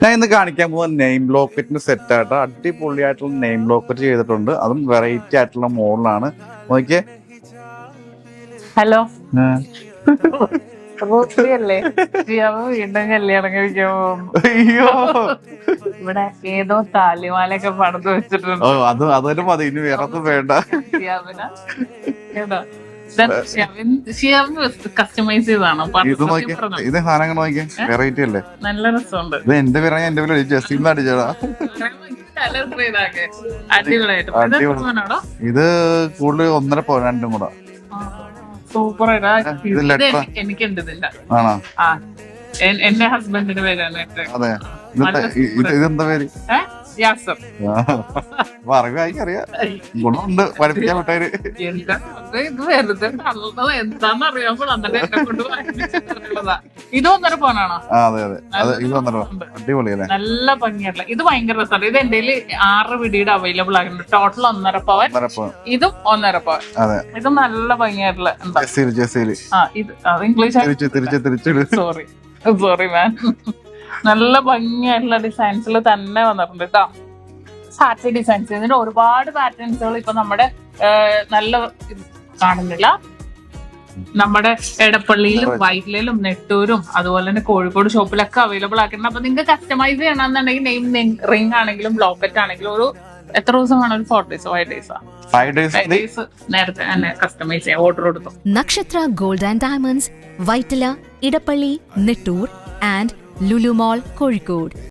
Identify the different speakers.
Speaker 1: ഞാൻ ഇന്ന് കാണിക്കാൻ പോകുന്ന നെയിം ലോക്കറ്റിന്റെ സെറ്റ് ആയിട്ട് അടിപൊളിയായിട്ടുള്ള നെയിം ലോക്കറ്റ് ചെയ്തിട്ടുണ്ട്. അതും വെറൈറ്റി ആയിട്ടുള്ള മോഡലാണ്. നോക്കിയേ.
Speaker 2: ഹലോ, റോസിയല്ലേ? വീണ്ടും കല്യാണം കഴിക്കാൻ പോകുന്നു.
Speaker 1: അയ്യോ,
Speaker 2: ഇവിടെ ഏതോ താലിമാലയൊക്കെ പണിത് വെച്ചിട്ടുണ്ട്.
Speaker 1: അതൊരു മതി, ഇനി വേറെ വേണ്ട.
Speaker 2: കസ്റ്റമൈസ് ചെയ്താണോ?
Speaker 1: ഇത് നോക്കിയേ, ഇത് സാധനങ്ങൾ നോക്കിയേ, വെറൈറ്റി അല്ലേ?
Speaker 2: നല്ല രസമുണ്ട്.
Speaker 1: ഇത് എന്റെ പേരാ, എന്റെ പേര് ജസ്റ്റ് അടിച്ചടാ.
Speaker 2: അടിപൊളിയായിട്ട്.
Speaker 1: ഇത് കൂടുതൽ 1.5 പവൻ, രണ്ടും കൂടെ
Speaker 2: സൂപ്പർ. എനിക്കുണ്ട് ഇതില്ല.
Speaker 1: ആണോ?
Speaker 2: ആ, എന്റെ ഹസ്ബൻഡിന്റെ പേരാണ്.
Speaker 1: അതെ. ഇതെന്താ പേര്?
Speaker 2: യാസർ.
Speaker 1: അറിയാം, ഗുണമുണ്ട് പഠിപ്പിക്കാൻ വിട്ടവര്.
Speaker 2: ഇത് വെറുതെ എന്താന്നറിയാമ്പോൾ എന്നിട്ട് എന്നെ കൊണ്ട് വാങ്ങിച്ചിട്ടുള്ളതാ. ഇത് 1.5 പവനാണോ?
Speaker 1: അതെ അതെ, ഇത് 1.5 പവൻ. അടിപൊളിയല്ലേ?
Speaker 2: നല്ല ഭംഗിയായിട്ടുള്ള. ഇത് ഭയങ്കര രസമാണ്. ഇത് എന്റെ 6 പിടിയുടെ അവൈലബിൾ ആകുന്നുണ്ട്. ടോട്ടൽ 1.5 പവൻ. ഇതും 1.5 പവൻ.
Speaker 1: അതെ,
Speaker 2: ഇതും നല്ല ഭംഗിയായിട്ടുള്ള. ഇത് ഇംഗ്ലീഷ്. സോറി മാൻ. നല്ല ഭംഗിയായിട്ടുള്ള ഡിസൈൻസിൽ തന്നെ വന്നിട്ടുണ്ട് കേട്ടോ. സാറ്റി ഡിസൈൻസ്. ഇതിന്റെ ഒരുപാട് പാറ്റേൺസുകൾ ഇപ്പൊ നമ്മുടെ നല്ല കാണുന്നില്ല. നമ്മുടെ എടപ്പള്ളിയിലും വൈറ്റിലും നെട്ടൂരും അതുപോലെ തന്നെ കോഴിക്കോട് ഷോപ്പിലൊക്കെ അവൈലബിൾ ആക്കിയിട്ടുണ്ട്. അപ്പൊ നിങ്ങൾക്ക് കസ്റ്റമൈസ് ചെയ്യണമെന്നുണ്ടെങ്കിൽ നെയിം റിംഗ് ആണെങ്കിലും ലോക്കറ്റ് ആണെങ്കിലും ഒരു എത്ര ദിവസം വേണം? ഒരു 4 days 5 days നേരത്തെ തന്നെ കസ്റ്റമൈസ് ചെയ്യാം. ഓർഡർ കൊടുത്തു.
Speaker 3: Nakshatra gold and diamonds, Vyttila, Edappally, Nettoor and Lulu mall, Kozhikode.